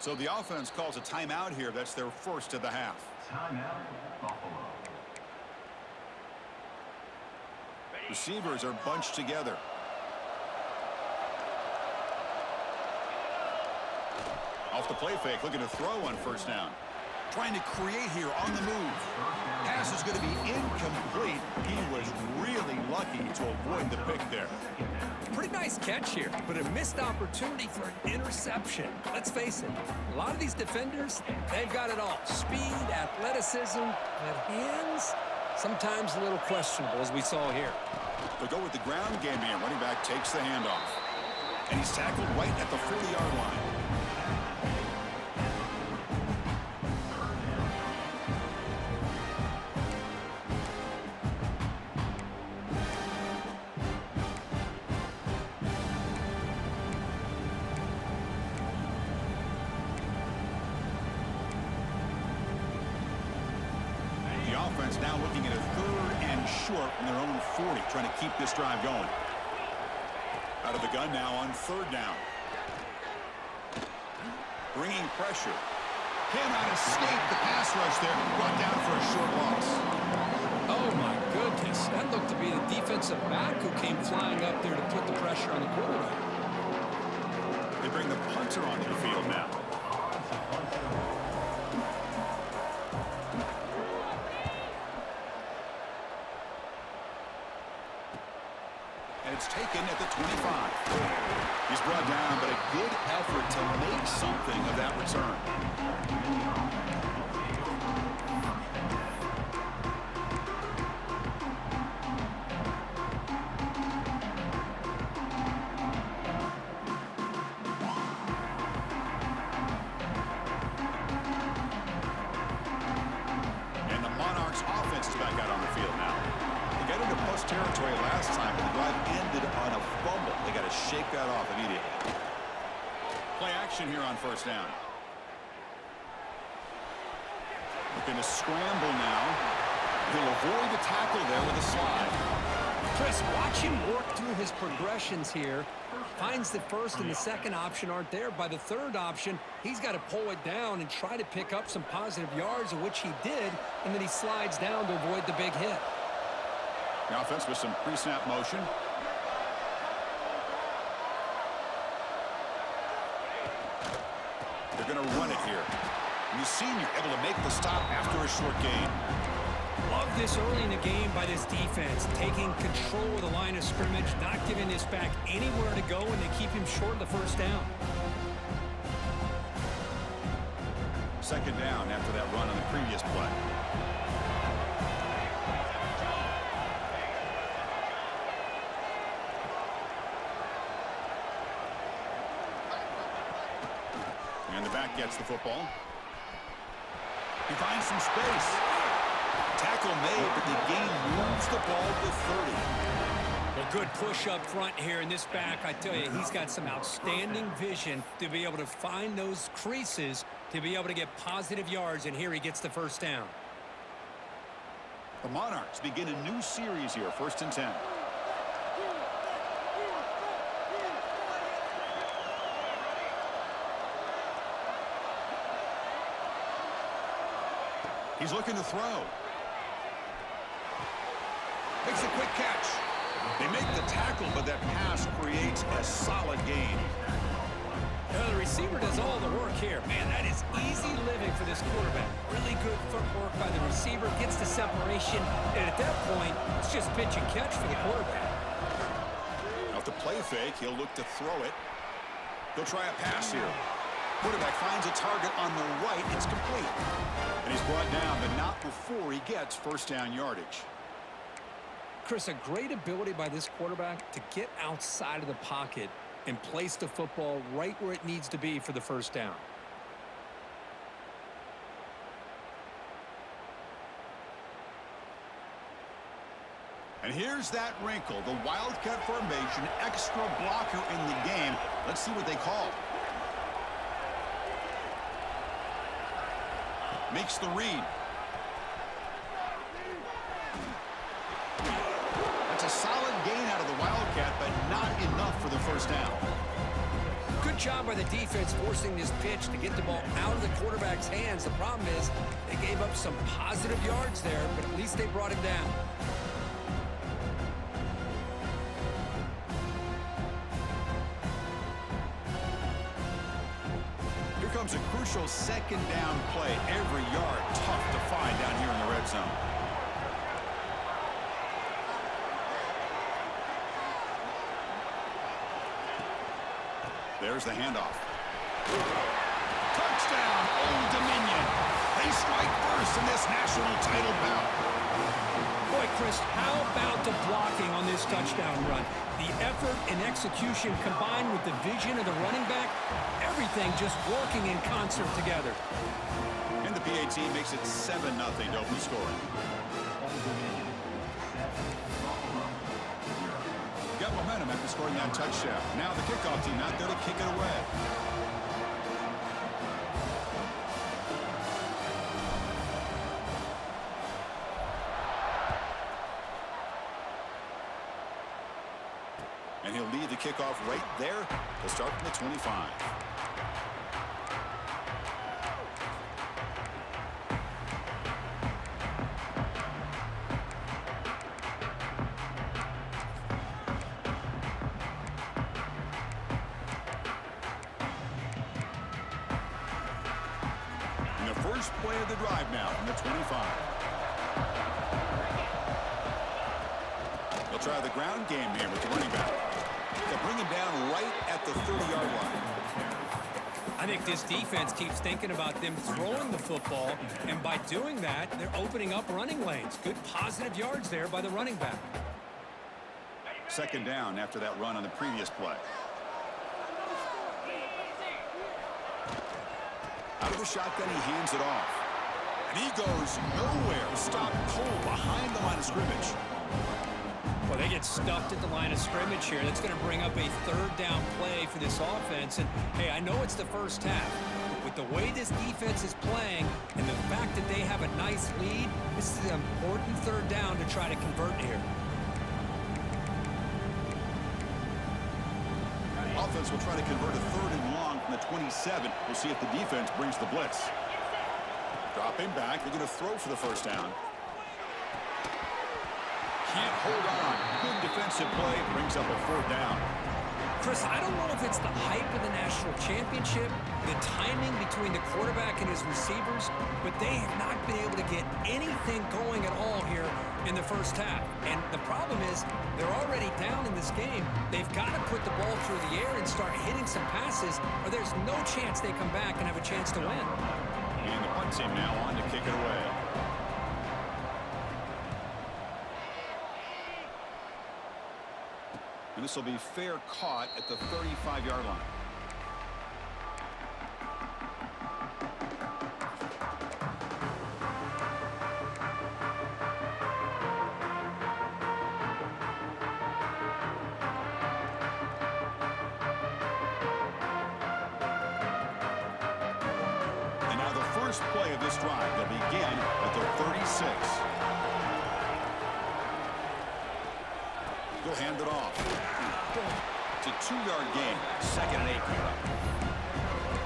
So the offense calls a timeout here. That's their first of the half. Timeout, Buffalo. Receivers are bunched together. Off the play fake, looking to throw on first down. Trying to create here on the move. Pass is going to be incomplete. He was really lucky to avoid the pick there. Pretty nice catch here, but a missed opportunity for an interception. Let's face it, a lot of these defenders, they've got it all. Speed, athleticism, but hands, sometimes a little questionable, as we saw here. They'll go with the ground game here. Running back takes the handoff. And he's tackled right at the 40-yard line. Now looking at a 3rd and short from their own 40, trying to keep this drive going. Out of the gun now on 3rd down. Bringing pressure. Cannot escape the pass rush there. Brought down for a short loss. Oh, my goodness. That looked to be the defensive back who came flying up there to put the pressure on the quarterback. They bring the punter onto the field now. It's taken at the 25. He's brought down, but a good effort to make something of that return. And the Monarchs offense is back out on the field now. They got into plus territory last time, but the drive ended on a fumble. They got to shake that off immediately. Play action here on first down. Looking to scramble now. He'll avoid the tackle there with a slide. Chris, watch him work through his progressions here. Finds the first and the second option aren't there. By the 3rd option, he's got to pull it down and try to pick up some positive yards, of which he did, and then he slides down to avoid the big hit. The offense with some pre-snap motion. They're going to run it here. And the senior able to make the stop after a short gain. Love this early in the game by this defense, taking control of the line of scrimmage, not giving this back anywhere to go, and they keep him short of the first down. 2nd down after that run on the previous play. And the back gets the football. He finds some space. Tackle made, but the gain moves the ball to 30. Well, good push up front here in this back. I tell you, he's got some outstanding vision to be able to find those creases, to be able to get positive yards, and here he gets the first down. The Monarchs begin a new series here, 1st and 10. He's looking to throw. Makes a quick catch. They make the tackle, but that pass creates a solid gain. The receiver does all the work here. Man, that is easy living for this quarterback. Really good footwork by the receiver, gets the separation, and at that point, it's just pitch and catch for the quarterback. Off the play fake, he'll look to throw it. He'll try a pass here. Quarterback finds a target on the right. It's complete. And he's brought down, but not before he gets first down yardage. Chris, a great ability by this quarterback to get outside of the pocket and place the football right where it needs to be for the first down. And here's that wrinkle, the Wildcat formation, extra blocker in the game. Let's see what they call. Makes the read. That's a solid gain out of the Wildcat, but not enough for the first down. Good job by the defense forcing this pitch to get the ball out of the quarterback's hands. The problem is they gave up some positive yards there, but at least they brought him down. Here comes a crucial second down play. Every yard tough to find down here in the red zone. There's the handoff. Touchdown, Old Dominion. They strike first in this national title bout. Boy, Chris, how about the blocking on this touchdown run? The effort and execution combined with the vision of the running back, everything just working in concert together. And the PAT makes it 7-0 to open scoring. Got momentum after scoring that touchdown. Now the kickoff team out there to kick it away. And he'll lead the kickoff right there to start from the 25. First play of the drive now from the 25. They'll try the ground game here with the running back. They'll bring him down right at the 30-yard line. I think this defense keeps thinking about them throwing the football, and by doing that, they're opening up running lanes. Good positive yards there by the running back. Second down after that run on the previous play. Out of the shotgun, he hands it off. And he goes nowhere. Stop cold behind the line of scrimmage. Well, they get stuffed at the line of scrimmage here. That's going to bring up a third down play for this offense. And, hey, I know it's the first half, but with the way this defense is playing and the fact that they have a nice lead, this is an important third down to try to convert here. Offense will try to convert a third and long from the 27. We'll see if the defense brings the blitz. Drop him back. They're going to throw for the first down. Can't hold on. Good defensive play. Brings up a fourth down. Chris, I don't know if it's the hype of the national championship, the timing between the quarterback and his receivers, but they have not been able to get anything going at all here in the first half. And the problem is they're already down in this game. They've got to put the ball through the air and start hitting some passes, or there's no chance they come back and have a chance to win. And the punt team now on to kick it away. And this will be fair caught at the 35-yard line. And now the first play of this drive will begin at the 36. He'll hand it off. It's a 2-yard gain. 2nd and 8 coming up.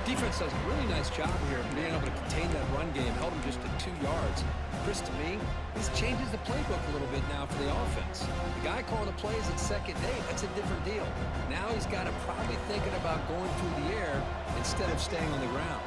Defense does a really nice job here of being able to contain that run game, held him just at 2 yards. Chris, to me, this changes the playbook a little bit now for the offense. The guy calling the plays at 2nd and 8, that's a different deal. Now he's got to probably thinking about going through the air instead of staying on the ground.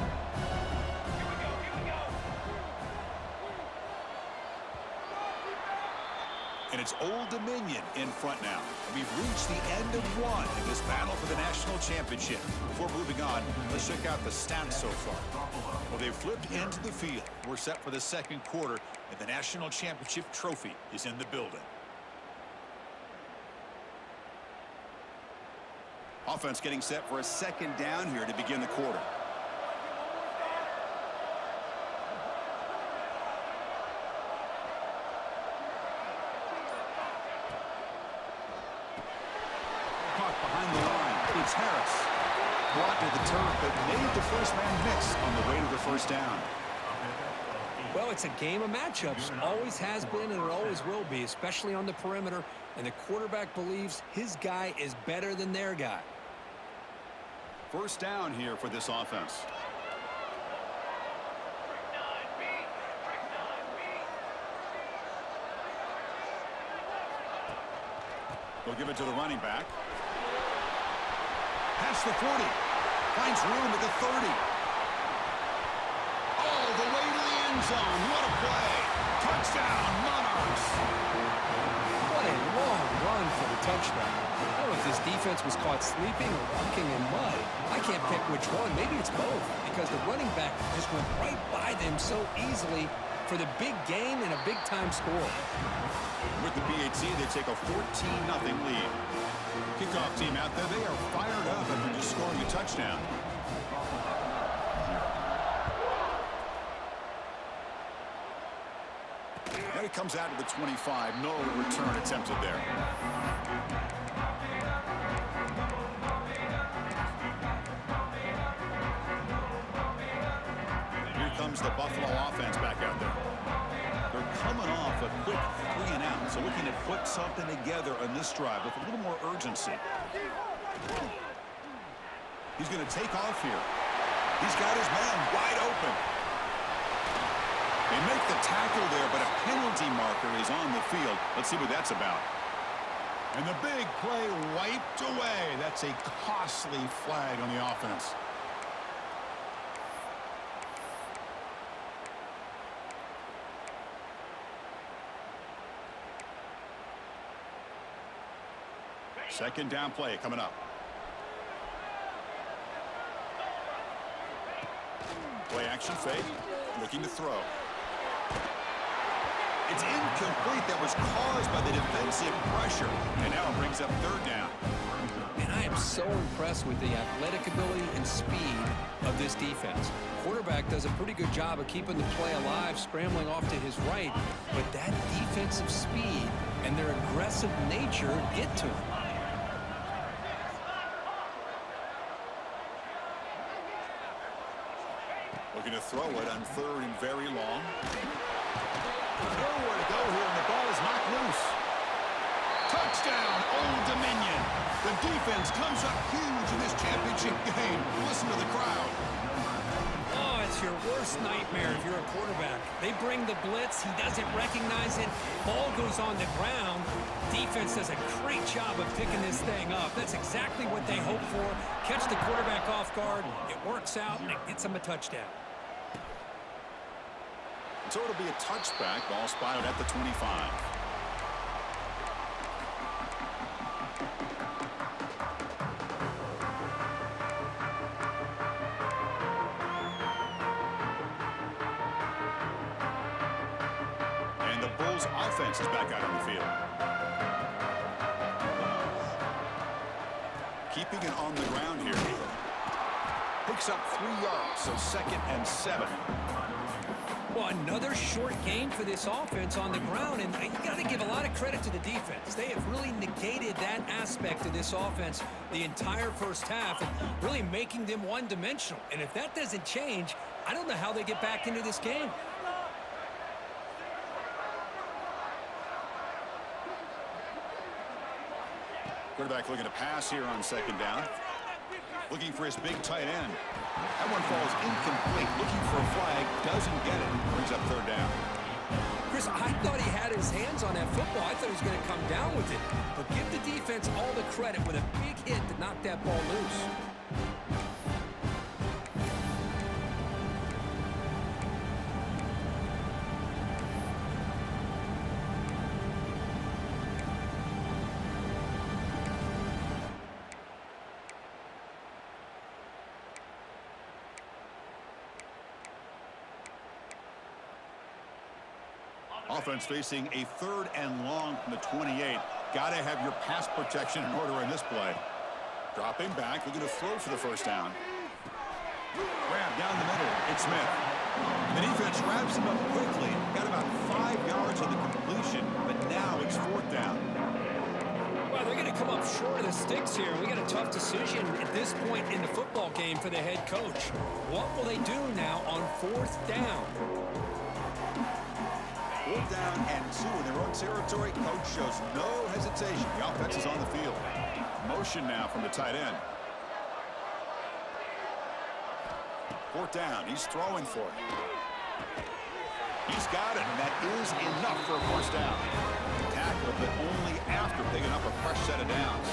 And it's Old Dominion in front now. We've reached the end of one in this battle for the national championship. Before moving on, let's check out the stats so far. Well, they've flipped into the field. We're set for the second quarter, and the national championship trophy is in the building. Offense getting set for a second down here to begin the quarter. Behind the line, it's Harris. Brought to the turf, but made the first man miss on the way to the first down. Well, it's a game of matchups. Always has been and it always will be, especially on the perimeter. And the quarterback believes his guy is better than their guy. First down here for this offense. They'll give it to the running back. Past the 40. Finds room at the 30. All the way to the end zone. What a play. Touchdown, Monarchs. What a long run for the touchdown. I don't know if this defense was caught sleeping or walking in mud. I can't pick which one. Maybe it's both, because the running back just went right by them so easily for the big gain and a big-time score. With the PHC, they take a 14-0 lead. Kickoff team out there, they are fired up after just scoring a touchdown. Then it comes out to the 25. No return attempted there. Here comes the Buffalo offense back out there. They're coming off a quick 3-and-out, so looking to put something together on this drive with a little more urgency. He's going to take off here. He's got his man wide open. They make the tackle there, but a penalty marker is on the field. Let's see what that's about. And the big play wiped away. That's a costly flag on the offense. Second down play coming up. Play action fake. Looking to throw. It's incomplete. That was caused by the defensive pressure. And now it brings up third down. And I am so impressed with the athletic ability and speed of this defense. Quarterback does a pretty good job of keeping the play alive, scrambling off to his right. But that defensive speed and their aggressive nature get to him. Looking to throw it on third and very long. Nowhere to go here, and the ball is knocked loose. Touchdown, Old Dominion. The defense comes up huge in this championship game. Listen to the crowd. Oh, it's your worst nightmare if you're a quarterback. They bring the blitz. He doesn't recognize it. Ball goes on the ground. Defense does a great job of picking this thing up. That's exactly what they hope for. Catch the quarterback off guard. It works out, and it gets them a touchdown. So it'll be a touchback. Ball spotted at the 25. And the Bulls offense is back out on the field. Keeping it on the ground here. Picks up 3 yards, so 2nd and 7. Well, another short gain for this offense on the ground, and you got to give a lot of credit to the defense. They have really negated that aspect of this offense the entire first half, and really making them one-dimensional. And if that doesn't change, I don't know how they get back into this game. Quarterback looking to pass here on 2nd down. Looking for his big tight end. That one falls incomplete. Looking for a flag. Doesn't get it. Brings up 3rd down. Chris, I thought he had his hands on that football. I thought he was going to come down with it. But give the defense all the credit with a big hit to knock that ball loose. Offense facing a 3rd and long from the 28. Got to have your pass protection in order in this play. Dropping back, looking to throw for the 1st down. Grab down the middle. It's Smith. The defense wraps him up quickly. Got about 5 yards on the completion, but now it's 4th down. Well, they're going to come up short of the sticks here. We got a tough decision at this point in the football game for the head coach. What will they do now on 4th down? 4th down and 2 in their own territory. Coach shows no hesitation. The offense is on the field. Motion now from the tight end. Fourth down. He's throwing for it. He's got it, and that is enough for a first down. Tackle, but only after picking up a fresh set of downs.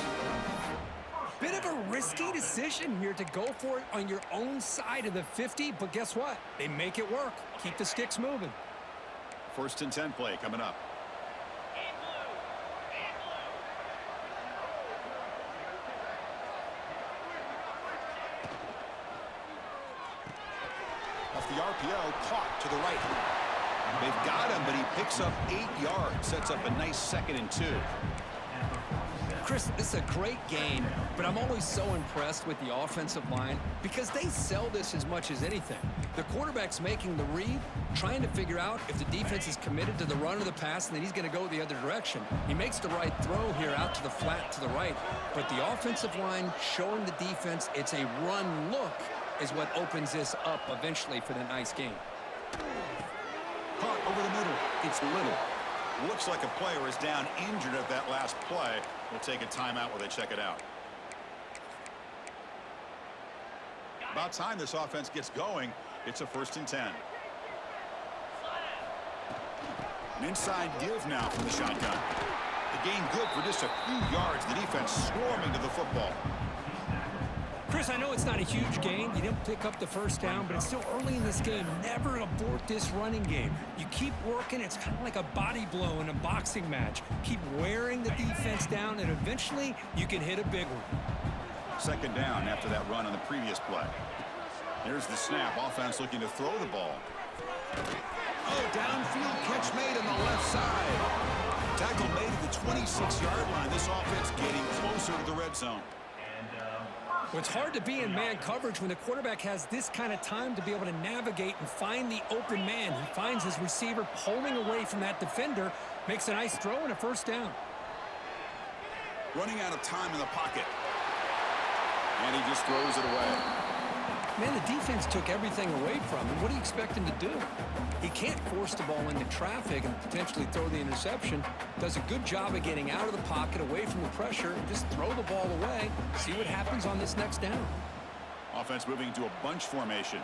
Bit of a risky decision here to go for it on your own side of the 50, but guess what? They make it work. Keep the sticks moving. First and 10 play coming up. Off the RPO, caught to the right. They've got him, but he picks up 8 yards. Sets up a nice 2nd and 2. Chris, this is a great game, but I'm always so impressed with the offensive line because they sell this as much as anything. The quarterback's making the read, trying to figure out if the defense is committed to the run or the pass, and then he's going to go the other direction. He makes the right throw here out to the flat to the right, but the offensive line showing the defense it's a run look is what opens this up eventually for the nice game. Caught over the middle. It's Little. Looks like a player is down injured at that last play. We'll take a timeout while they check it out. About time this offense gets going. It's a 1st and 10. An inside give now from the shotgun. The gain good for just a few yards. The defense swarming to the football. Chris, I know it's not a huge gain. You didn't pick up the first down, but it's still early in this game. Never abort this running game. You keep working. It's kind of like a body blow in a boxing match. Keep wearing the defense down, and eventually you can hit a big one. 2nd down after that run on the previous play. Here's the snap. Offense looking to throw the ball. Oh, downfield catch made on the left side. Tackle made at the 26-yard line. This offense getting closer to the red zone. Well, it's hard to be in man coverage when the quarterback has this kind of time to be able to navigate and find the open man. He finds his receiver pulling away from that defender, makes a nice throw and a first down. Running out of time in the pocket. And he just throws it away. Man, the defense took everything away from him. What do you expect him to do? He can't force the ball into traffic and potentially throw the interception. Does a good job of getting out of the pocket, away from the pressure, and just throw the ball away. See what happens on this next down. Offense moving into a bunch formation.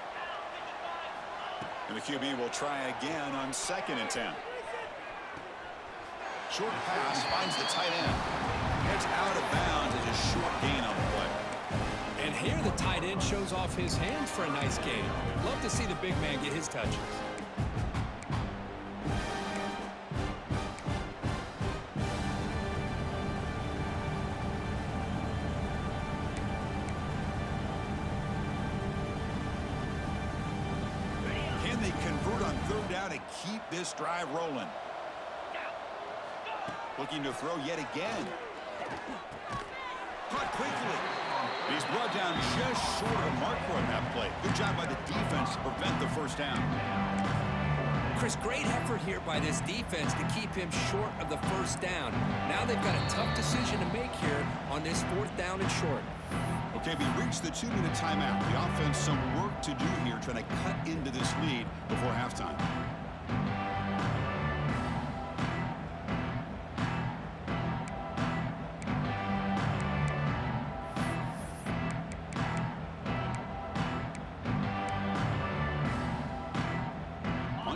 And the QB will try again on 2nd and 10. Short pass finds the tight end. Heads out of bounds as a short gain on the play. And here the tight end shows off his hands for a nice gain. Love to see the big man get his touches. Can they convert on 3rd down to keep this drive rolling? Looking to throw yet again. Caught quickly. He's brought down just short of a marker on that play. Good job by the defense to prevent the first down. Chris, great effort here by this defense to keep him short of the first down. Now they've got a tough decision to make here on this 4th down and short. Okay, we reached the 2-minute timeout. The offense some work to do here trying to cut into this lead before halftime.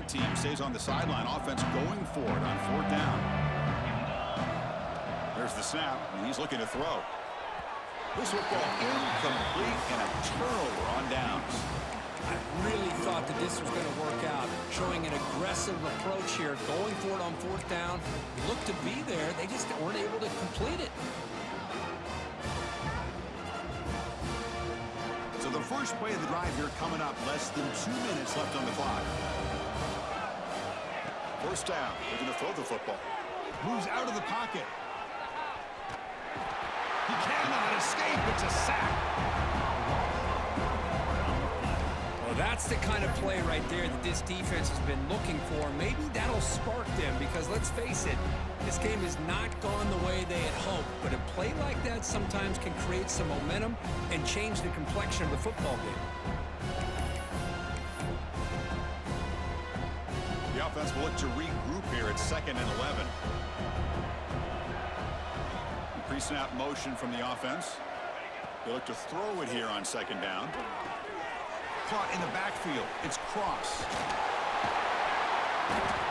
Team stays on the sideline. Offense going for it on 4th down. There's the snap, and he's looking to throw. This will fall incomplete and a turnover on downs. I really thought that this was going to work out, showing an aggressive approach here, going for it on 4th down. Looked to be there. They just weren't able to complete it. So the first play of the drive here coming up. Less than 2 minutes left on the clock. First down. They're going to throw the football. Moves out of the pocket. He cannot escape. It's a sack. Well, that's the kind of play right there that this defense has been looking for. Maybe that'll spark them because, let's face it, this game has not gone the way they had hoped. But a play like that sometimes can create some momentum and change the complexion of the football game. The offense will look to regroup here at 2nd and 11. Pre-snap motion from the offense. They look to throw it here on 2nd down. caught in the backfield. It's Cross.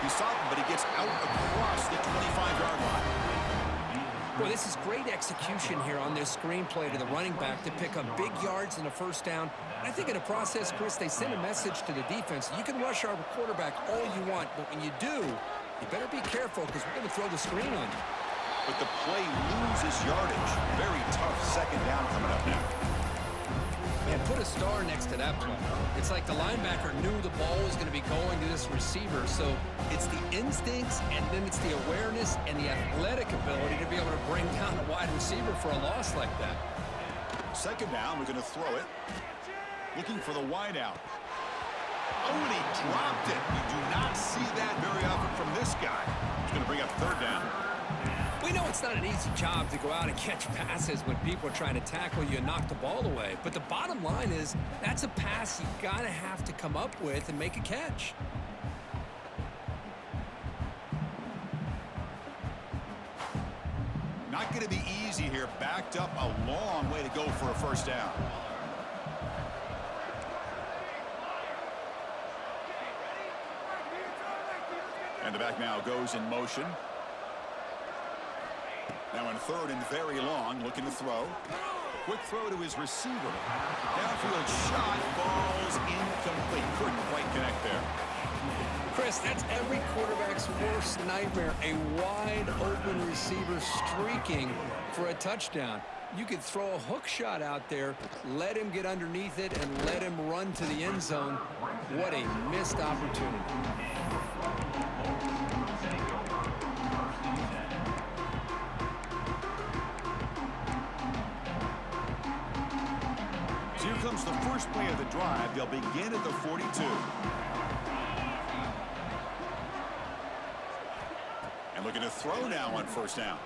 He's stopped, but he gets out across the 25-yard line. Well, this is great execution here on this screenplay to the running back to pick up big yards and a first down. I think in the process, Chris, they send a message to the defense. You can rush our quarterback all you want, but when you do, you better be careful because we're going to throw the screen on you. But the play loses yardage. Very tough second down coming up now. Man, put a star next to that play. It's like the linebacker knew the ball was going to be going to this receiver. So it's the instincts, and then it's the awareness and the athletic ability to be able to bring down a wide receiver for a loss like that. Second down, we're going to throw it. Looking for the wide out. Oh, and he dropped it. You do not see that very often from this guy. He's going to bring up third down. We know it's not an easy job to go out and catch passes when people are trying to tackle you and knock the ball away. But the bottom line is that's a pass you got to have to come up with and make a catch. Not going to be easy here. Backed up a long way to go for a first down. And the back now goes in motion. Now in third and very long, looking to throw. Quick throw to his receiver. Downfield shot falls incomplete. Couldn't quite connect there. Chris, that's every quarterback's worst nightmare. A wide open receiver streaking for a touchdown. You could throw a hook shot out there, let him get underneath it, and let him run to the end zone. What a missed opportunity. So here comes the first play of the drive. They'll begin at the 42. And looking to throw now on first down.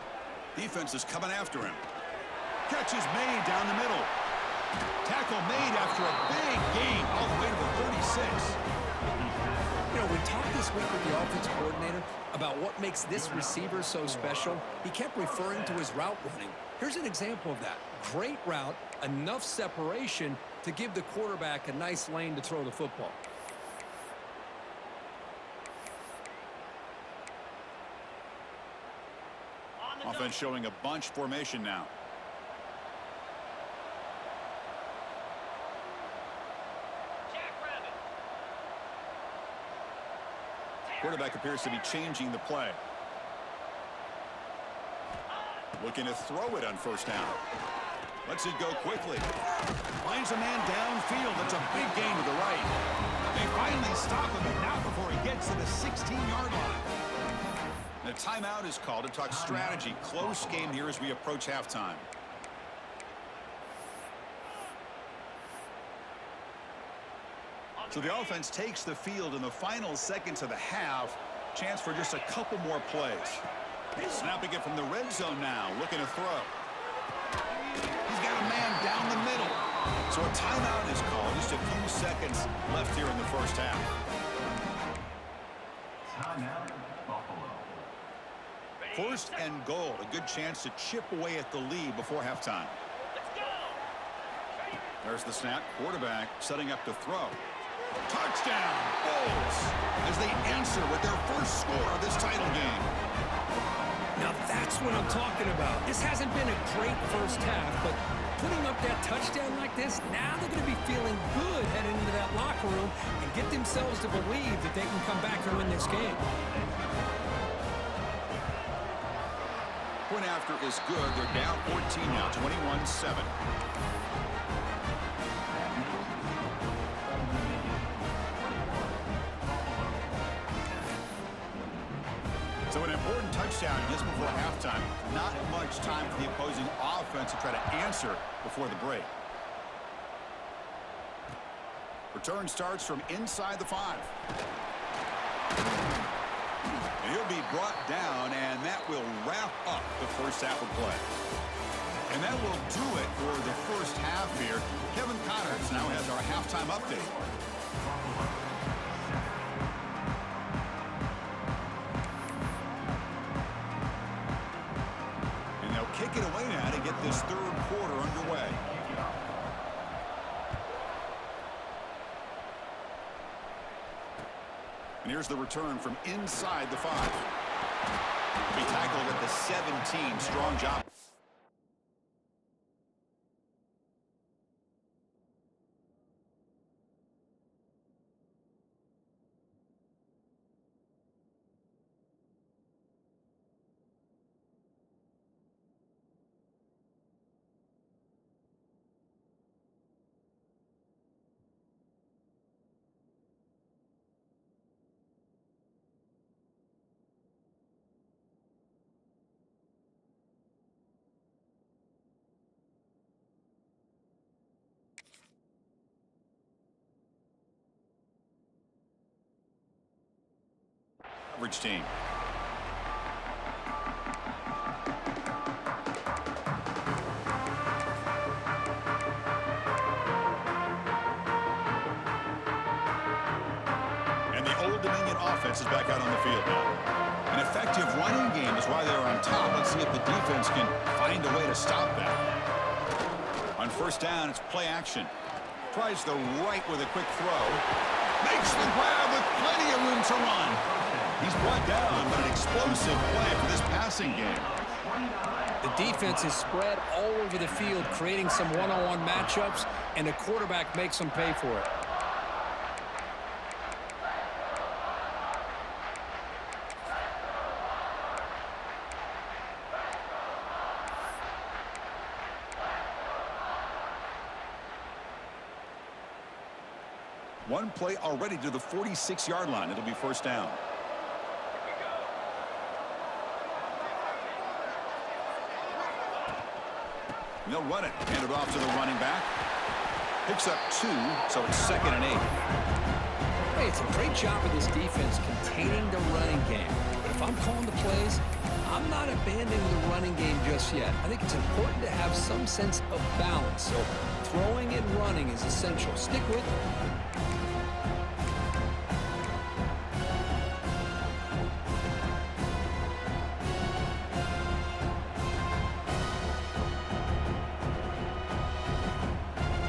Defense is coming after him. Catch is made down the middle. Tackle made after a big gain all the way to the 36. You know, we talked this week with the offensive coordinator about what makes this receiver so special. He kept referring to his route running. Here's an example of that. Great route, enough separation to give the quarterback a nice lane to throw the football. Offense showing a bunch formation now. Quarterback appears to be changing the play. Looking to throw it on first down. Lets it go quickly. Finds a man downfield. That's a big gain to the right. They finally stop him, but not before he gets to the 16-yard line. And a timeout is called to talk strategy. Close game here as we approach halftime. So the offense takes the field in the final seconds of the half. Chance for just a couple more plays. Snapping it from the red zone now. Looking to throw. He's got a man down the middle. So a timeout is called. Just a few seconds left here in the first half. Timeout, Buffalo. First and goal. A good chance to chip away at the lead before halftime. There's the snap. Quarterback setting up to throw. Touchdown, Bulls, as they answer with their first score of this title game. Now that's what I'm talking about. This hasn't been a great first half, but putting up that touchdown like this, now they're going to be feeling good heading into that locker room and get themselves to believe that they can come back and win this game. Point after is good. They're down 14 now, 21-7. So an important touchdown just before halftime. Not much time for the opposing offense to try to answer before the break. Return starts from inside the 5. And he'll be brought down, and that will wrap up the first half of play. And that will do it for the first half here. Kevin Connors now has our halftime update. Kick it away now to get this third quarter underway. And here's the return from inside the 5. He tackled at the 17. Strong job. Coverage team. And the Old Dominion offense is back out on the field now. An effective running game is why they're on top. Let's see if the defense can find a way to stop that. On first down, it's play action. Tries the right with a quick throw. Makes the grab with plenty of room to run. He's brought down, but an explosive play for this passing game. The defense is spread all over the field, creating some one-on-one matchups, and the quarterback makes them pay for it. One play already to the 46-yard line. It'll be first down. And they'll run it. Hand it off to the running back. Picks up 2, so it's 2nd and 8. Hey, it's a great job of this defense containing the running game. But if I'm calling the plays, I'm not abandoning the running game just yet. I think it's important to have some sense of balance. So throwing and running is essential. Stick with it.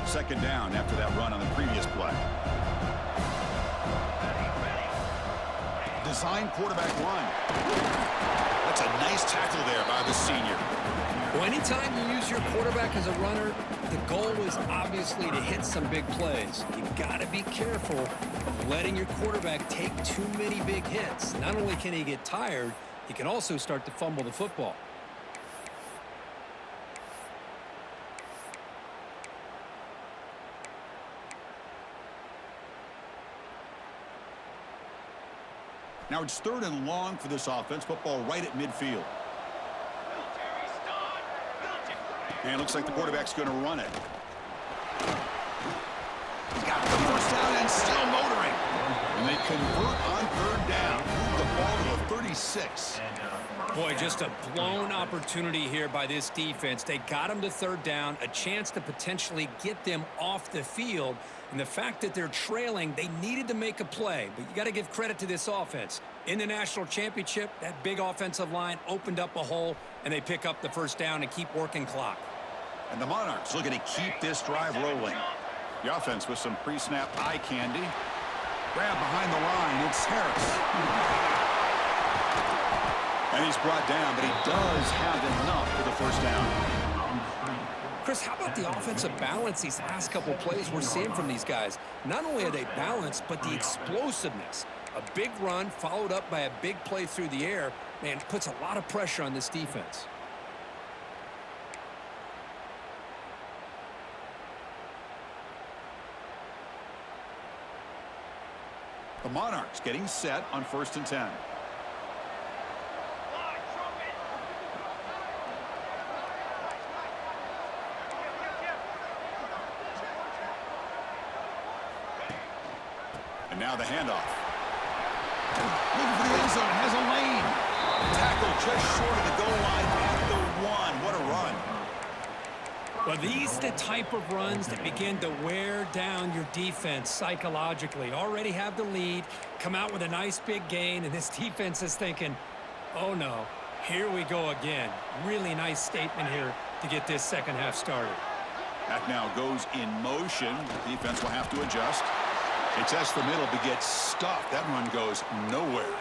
Second down after that run on the previous play. Design quarterback run. That's a nice tackle there by the senior. Well, anytime you use your quarterback as a runner, the goal is obviously to hit some big plays. You've got to be careful of letting your quarterback take too many big hits. Not only can he get tired, he can also start to fumble the football. Now it's 3rd and long for this offense. Football right at midfield. And it looks like the quarterback's going to run it. He's got the first down and still motoring. And they convert on 3rd down. Move the ball to a 36. Boy, just a blown opportunity here by this defense. They got him to 3rd down, a chance to potentially get them off the field. And the fact that they're trailing, they needed to make a play. But you got to give credit to this offense. In the national championship, that big offensive line opened up a hole, and they pick up the first down and keep working clock. And the Monarchs looking to keep this drive rolling. The offense with some pre-snap eye candy. Grab behind the line. It's Harris. And he's brought down, but he does have enough for the first down. Chris, how about the offensive balance these last couple plays we're seeing from these guys? Not only are they balanced, but the explosiveness. A big run followed up by a big play through the air, man, puts a lot of pressure on this defense. The Monarchs getting set on 1st and 10. And now the handoff. Looking for the end zone, has a lane. Tackle just short of the goal line at the 1. What a run. Well, these are the type of runs that begin to wear down your defense psychologically. Already have the lead, come out with a nice big gain, and this defense is thinking, oh no, here we go again. Really nice statement here to get this second half started. That now goes in motion. The defense will have to adjust. He tests the middle but gets stuffed. That run goes nowhere.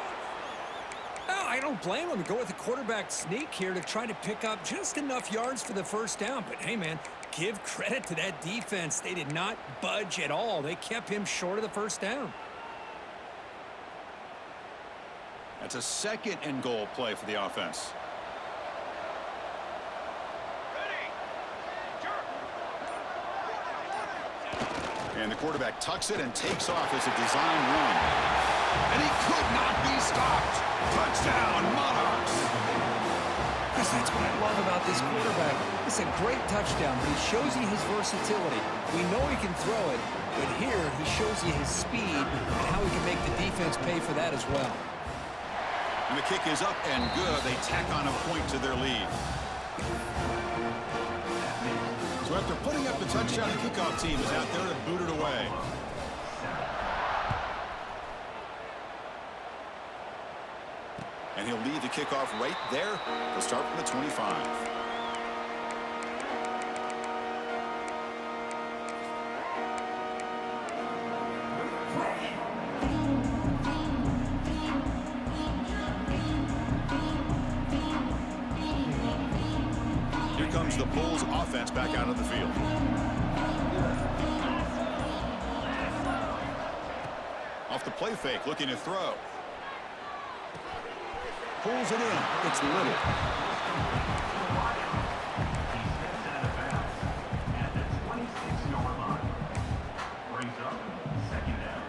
Oh, I don't blame him to go with the quarterback sneak here to try to pick up just enough yards for the first down. But, hey, man, give credit to that defense. They did not budge at all. They kept him short of the first down. That's a second and goal play for the offense. And the quarterback tucks it and takes off as a design run. And he could not be stopped. Touchdown, Monarchs. Chris, that's what I love about this quarterback. It's a great touchdown, but he shows you his versatility. We know he can throw it, but here he shows you his speed and how he can make the defense pay for that as well. And the kick is up and good. They tack on a point to their lead. So after putting up the touchdown, the kickoff team is out there to boot it away. And he'll leave the kickoff right there. They'll start from the 25. Here comes the Bulls offense back out of the field. Off the play fake, looking to throw. Pulls it in. It's Little. At the 26-yard line. Brings up second down.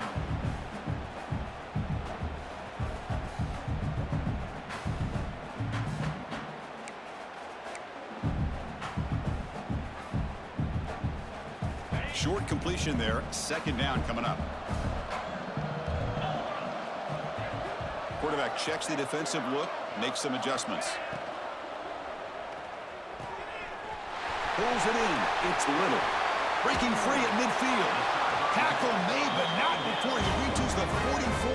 Short completion there. Second down coming up. Quarterback checks the defensive look, makes some adjustments. Pulls it in. It's Little. Breaking free at midfield. Tackle made, but not before he reaches the 44.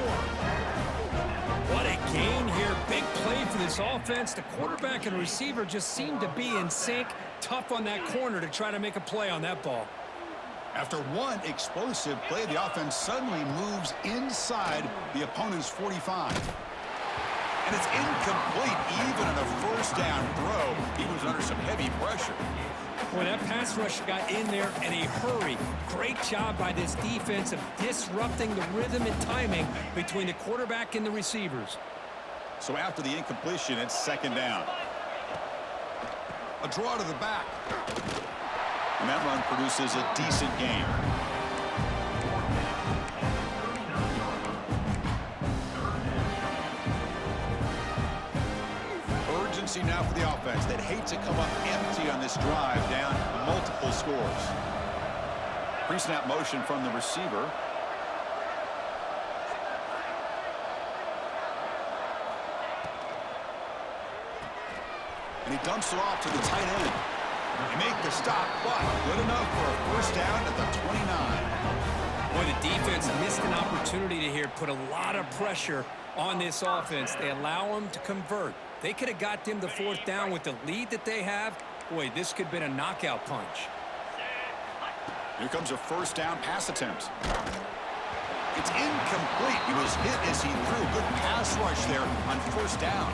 What a gain here. Big play for this offense. The quarterback and receiver just seem to be in sync. Tough on that corner to try to make a play on that ball. After one explosive play, the offense suddenly moves inside the opponent's 45. And it's incomplete. Even on a first down throw, he was under some heavy pressure. Boy, that pass rush got in there in a hurry. Great job by this defense of disrupting the rhythm and timing between the quarterback and the receivers. So after the incompletion, it's second down. A draw to the back. And that run produces a decent gain. Urgency now for the offense that hates to come up empty on this drive, down multiple scores. Pre-snap motion from the receiver. And he dumps it off to the tight end. They make the stop, but good enough for a first down at the 29. Boy, the defense missed an opportunity to here put a lot of pressure on this offense. They allow them to convert. They could have got them the fourth down with the lead that they have. Boy, this could have been a knockout punch. Here comes a first down pass attempt. It's incomplete. He was hit as he threw. Good pass rush there on first down.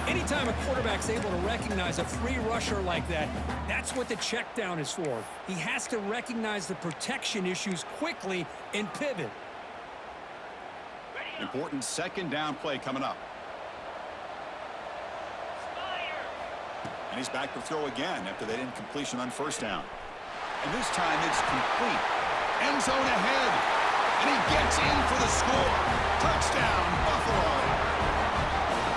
Anytime a quarterback's able to recognize a free rusher like that, that's what the check down is for. He has to recognize the protection issues quickly and pivot. Important second down play coming up. And he's back to throw again after that incompletion on first down. And this time it's complete. End zone ahead. And he gets in for the score. Touchdown, Buffalo.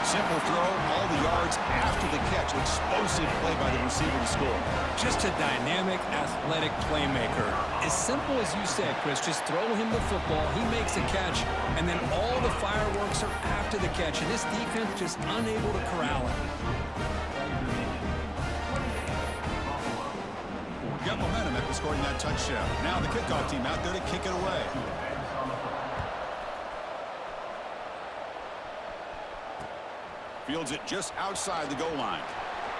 Simple throw, all the yards after the catch. Explosive play by the receiver to score. Just a dynamic, athletic playmaker. As simple as you said, Chris, just throw him the football, he makes a catch, and then all the fireworks are after the catch. And this defense just unable to corral it. Got momentum after scoring that touchdown. Now the kickoff team out there to kick it away. Fields it just outside the goal line.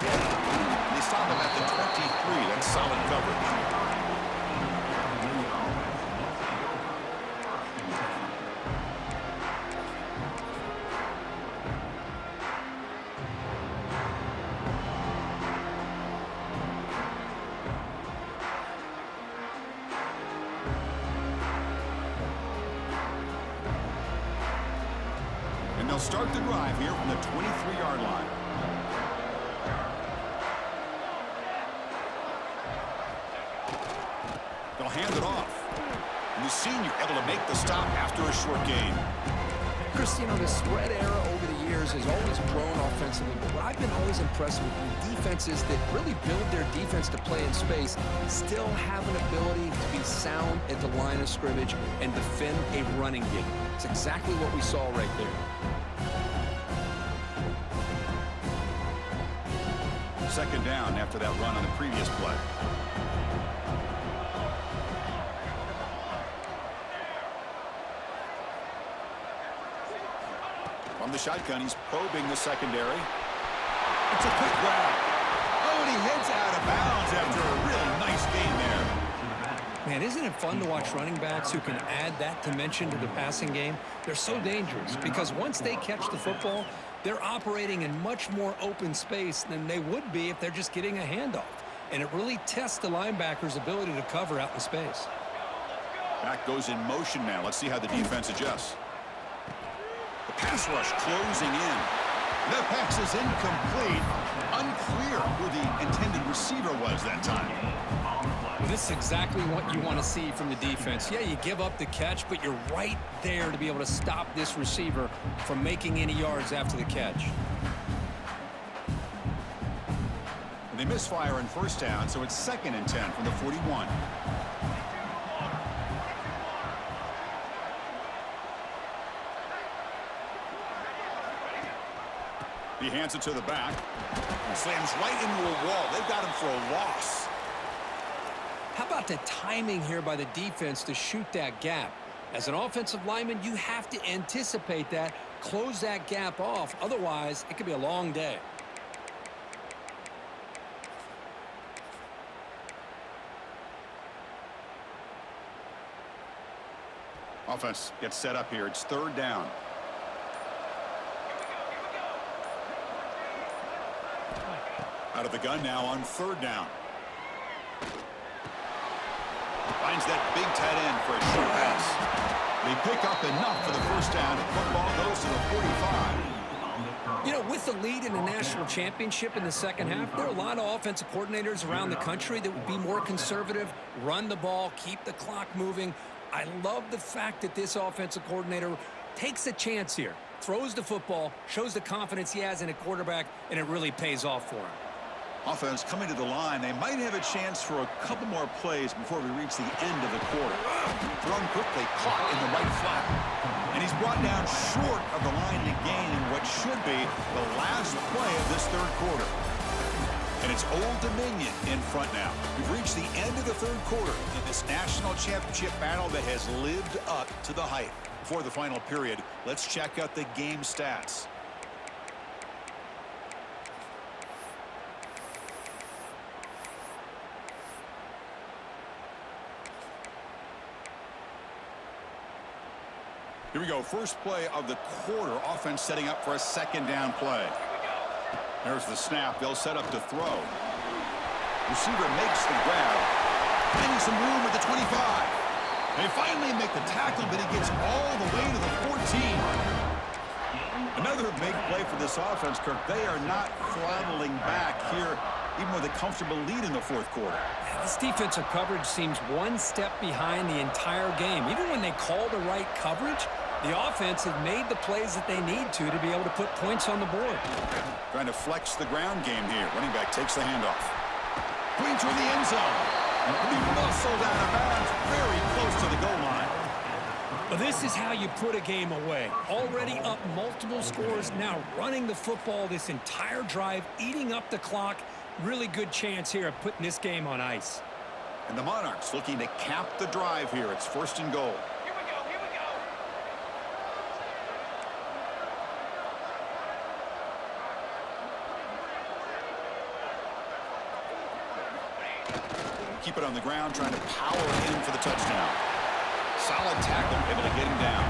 They stop him at the 23. That's solid coverage. they'll start the drive here from the 23-yard line. They'll hand it off. And the senior able to make the stop after a short gain. Chris, you know, the spread era over the years has always grown offensively, but what I've been always impressed with defenses that really build their defense to play in space still have an ability to be sound at the line of scrimmage and defend a running game. It's exactly what we saw right there. Second down after that run on the previous play. From the shotgun, he's probing the secondary. It's a quick grab. Oh, and he heads out of bounds after a real nice gain there. Man, isn't it fun to watch running backs who can add that dimension to the passing game? They're so dangerous because once they catch the football, they're operating in much more open space than they would be if they're just getting a handoff. And it really tests the linebacker's ability to cover out in space. Back goes in motion now. Let's see how the defense adjusts. The pass rush closing in. That pass is incomplete. Unclear who the intended receiver was that time. Well, this is exactly what you want to see from the defense. Yeah, you give up the catch, but you're right there to be able to stop this receiver from making any yards after the catch. And they misfire in first down, so it's 2nd and 10 from the 41. He hands it to the back. And slams right into a wall. They've got him for a loss. How about the timing here by the defense to shoot that gap? As an offensive lineman, you have to anticipate that, close that gap off. Otherwise, it could be a long day. Offense gets set up here. It's 3rd down. Out of the gun now on 3rd down. Finds that big tight end for a short pass. They pick up enough for the first down. Football goes to the 45. You know, with the lead in the national championship in the second half, there are a lot of offensive coordinators around the country that would be more conservative, run the ball, keep the clock moving. I love the fact that this offensive coordinator takes a chance here, throws the football, shows the confidence he has in a quarterback, and it really pays off for him. Offense coming to the line. They might have a chance for a couple more plays before we reach the end of the quarter. Thrown quickly, caught in the right flat. And he's brought down short of the line to gain in what should be the last play of this 3rd quarter. And it's Old Dominion in front now. We've reached the end of the 3rd quarter in this national championship battle that has lived up to the hype. Before the final period, let's check out the game stats. Here we go. First play of the quarter. Offense setting up for a 2nd down play. There's the snap. They'll set up to throw. Receiver makes the grab. Finding some room at the 25. They finally make the tackle, but he gets all the way to the 14. Another big play for this offense, Kirk. They are not throttling back here, even with a comfortable lead in the 4th quarter. This defensive coverage seems one step behind the entire game. Even when they call the right coverage, the offense has made the plays that they need to be able to put points on the board. Trying to flex the ground game here. Running back takes the handoff. Going toward the end zone. Be muscled out of bounds, very close to the goal line. But this is how you put a game away. Already up multiple scores, now running the football this entire drive, eating up the clock. Really good chance here of putting this game on ice. And the Monarchs looking to cap the drive here. It's 1st and goal. Here we go, here we go. Keep it on the ground, trying to power in for the touchdown. Solid tackle, able to get him down.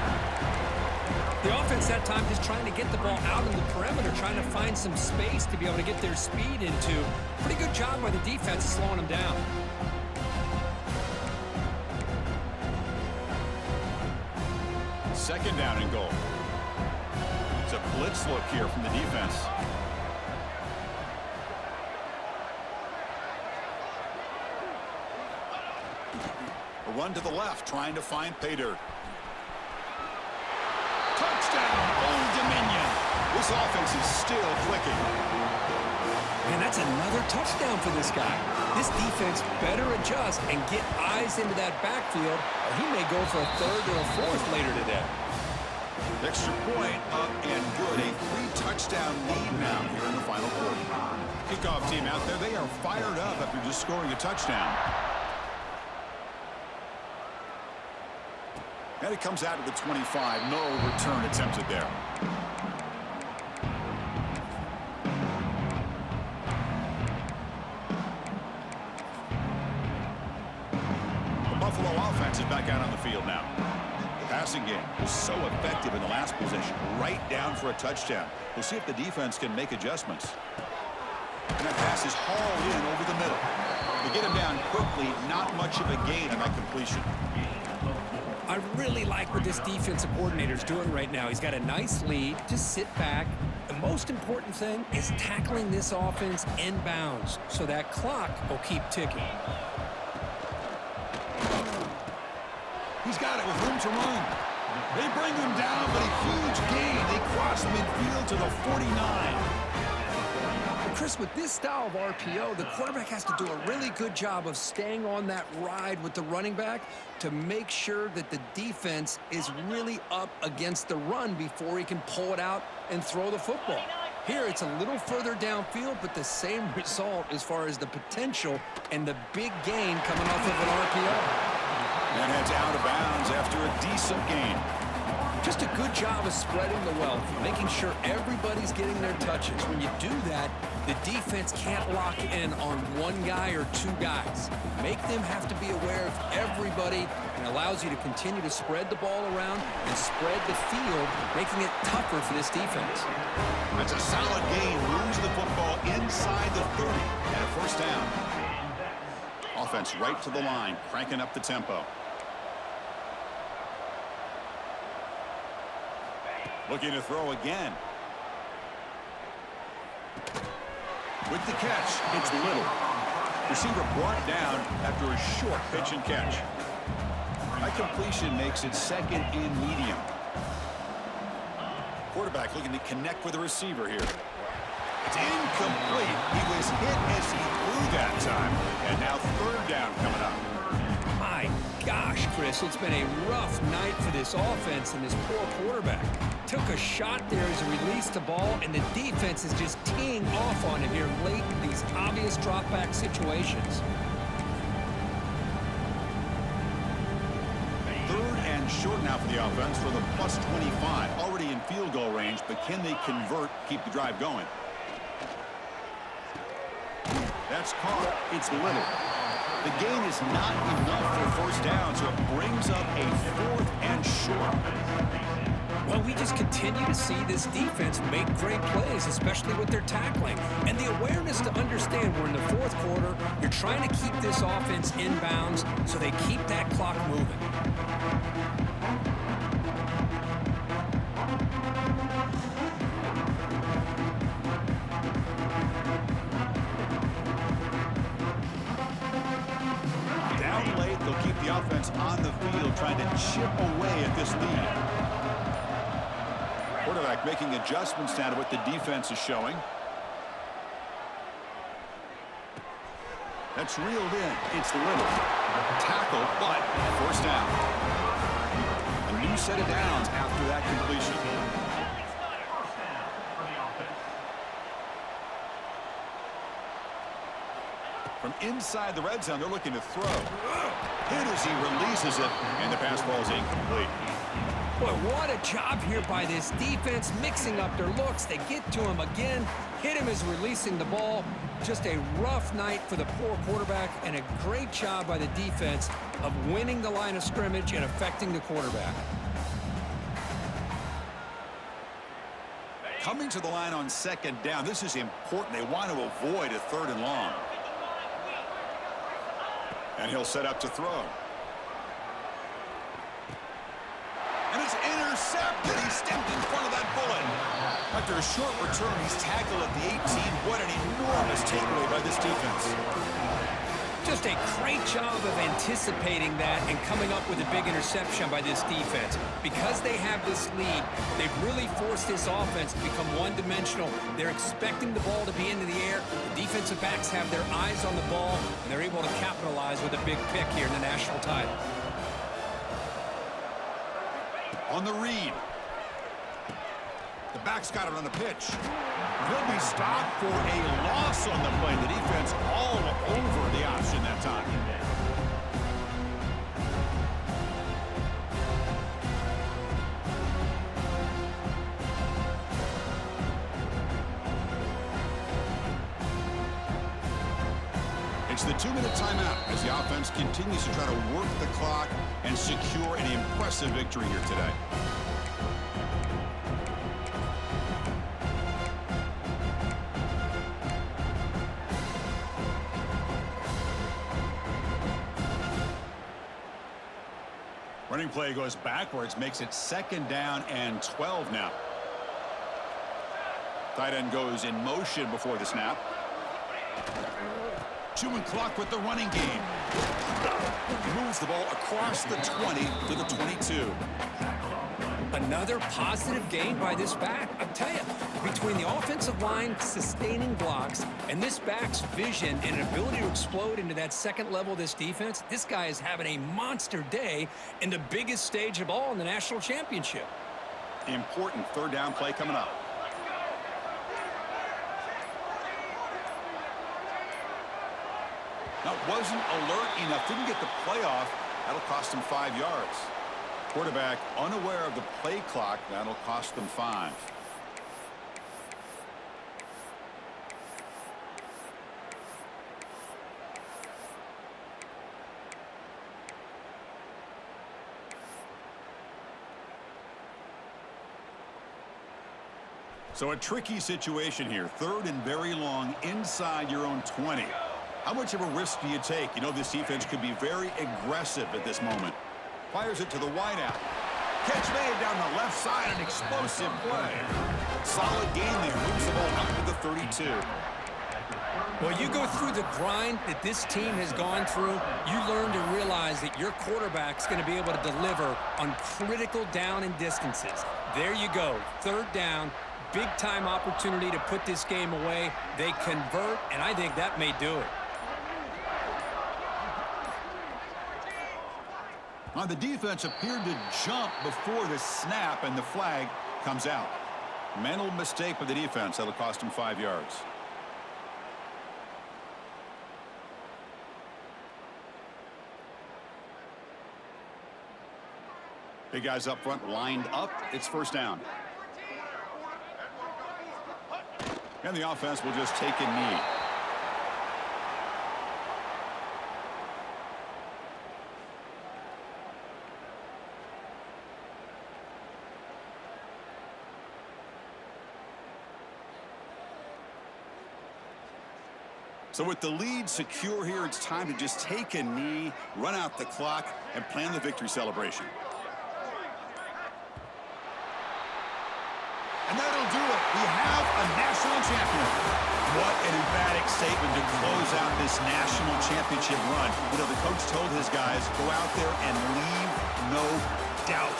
The offense that time just trying to get the ball out in the perimeter, trying to find some space to be able to get their speed into. Pretty good job by the defense slowing them down. Second down and goal. It's a blitz look here from the defense. A run to the left, trying to find pay dirt. Touchdown, Old Dominion. This offense is still clicking. And that's another touchdown for this guy. This defense better adjust and get eyes into that backfield, or he may go for a third or a fourth later today. Extra point up and good. A 3-touchdown lead now here in the final quarter. Kickoff team out there. They are fired up after just scoring a touchdown. And it comes out to the 25. No return attempted there. The Buffalo offense is back out on the field now. The passing game was so effective in the last possession, right down for a touchdown. We'll see if the defense can make adjustments. And that pass is hauled in over the middle. They get him down quickly, not much of a gain on that completion. I really like what this defensive coordinator is doing right now. He's got a nice lead. Just sit back. The most important thing is tackling this offense inbounds so that clock will keep ticking. He's got it with room to run. They bring him down, but a huge gain. They cross midfield to the 49. Chris, with this style of RPO, the quarterback has to do a really good job of staying on that ride with the running back to make sure that the defense is really up against the run before he can pull it out and throw the football. Here, it's a little further downfield, but the same result as far as the potential and the big gain coming off of an RPO. And heads out of bounds after a decent gain. Just a good job of spreading the wealth, making sure everybody's getting their touches. When you do that, the defense can't lock in on one guy or two guys. Make them have to be aware of everybody, and allows you to continue to spread the ball around and spread the field, making it tougher for this defense. That's a solid gain. Moves the football inside the 30 and a first down. Offense right to the line, cranking up the tempo. Looking to throw again. With the catch, it's Little. Receiver brought down after a short pitch and catch. That completion makes it second and medium. Quarterback looking to connect with the receiver here. It's incomplete. He was hit as he threw that time. And now third down coming up. My gosh, Chris, it's been a rough night for this offense and this poor quarterback. Took a shot there as he released the ball, and the defense is just teeing off on him here late in these obvious drop-back situations. Third and short now for the offense for the plus 25. Already in field goal range, but can they convert, keep the drive going? That's caught. It's Little. The gain is not enough for first down, so it brings up a fourth and short. Well, we just continue to see this defense make great plays, especially with their tackling. And the awareness to understand we're in the fourth quarter, you're trying to keep this offense inbounds so they keep that clock moving. Down late, they'll keep the offense on the field, trying to chip away at this lead. Quarterback making adjustments now to what the defense is showing. That's reeled in. It's Little. Tackle, but first down. A new set of downs after that completion. From inside the red zone, they're looking to throw. Hit as he releases it, and the pass ball is incomplete. Boy, what a job here by this defense, mixing up their looks. They get to him again, hit him as releasing the ball. Just a rough night for the poor quarterback, and a great job by the defense of winning the line of scrimmage and affecting the quarterback. Coming to the line on second down, this is important. They want to avoid a third and long. And he'll set up to throw. And it's intercepted. He stepped in front of that bullet. After a short return, he's tackled at the 18. What an enormous takeaway by this defense. Just a great job of anticipating that and coming up with a big interception by this defense. Because they have this lead, they've really forced this offense to become one-dimensional. They're expecting the ball to be into the air. The defensive backs have their eyes on the ball, and they're able to capitalize with a big pick here in the national title. On the read. The back's got it on the pitch. He'll be stopped for a loss on the play. The defense all over the option that time. It's the 2-minute timeout as the offense continues to try to work the clock and secure an impressive victory here today. Running play goes backwards, makes it 2nd down and 12 now. Tight end goes in motion before the snap. Chewing clock with the running game. He moves the ball across the 20 to the 22. Another positive gain by this back. I'll tell you, between the offensive line sustaining blocks and this back's vision and ability to explode into that second level of this defense, this guy is having a monster day in the biggest stage of all in the national championship. Important 3rd down play coming up. That wasn't alert enough. Didn't get the play off. That'll cost him 5 yards. Quarterback unaware of the play clock. That'll cost them 5. So a tricky situation here. 3rd and very long inside your own 20. How much of a risk do you take? You know this defense could be very aggressive at this moment. Fires it to the wideout. Catch made down the left side, an explosive play. Solid gain there. Moves the ball up to the 32. Well, you go through the grind that this team has gone through, you learn to realize that your quarterback's going to be able to deliver on critical down and distances. There you go. 3rd down. Big-time opportunity to put this game away. They convert, and I think that may do it. Now, the defense appeared to jump before the snap, and the flag comes out. Mental mistake by the defense. That'll cost him 5 yards. Big guys up front lined up. It's 1st down. And the offense will just take a knee. So with the lead secure here, it's time to just take a knee, run out the clock, and plan the victory celebration. And that'll do it. We have a national champion. What an emphatic statement to close out this national championship run. You know, the coach told his guys, go out there and leave no doubt.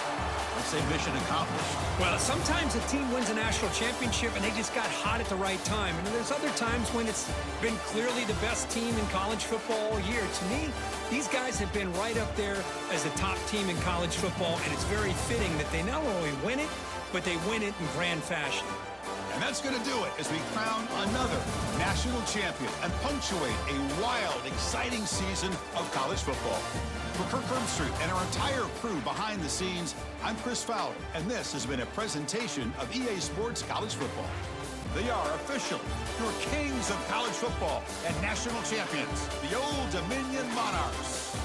I'd say mission accomplished. Well, sometimes a team wins a national championship and they just got hot at the right time. And there's other times when it's been clearly the best team in college football all year. To me, these guys have been right up there as the top team in college football, and it's very fitting that they not only win it, but they win it in grand fashion. And that's going to do it as we crown another national champion and punctuate a wild, exciting season of college football. For Kirk Herbstreit and our entire crew behind the scenes, I'm Chris Fowler, and this has been a presentation of EA Sports College Football. They are officially your kings of college football and national champions, the Old Dominion Monarchs.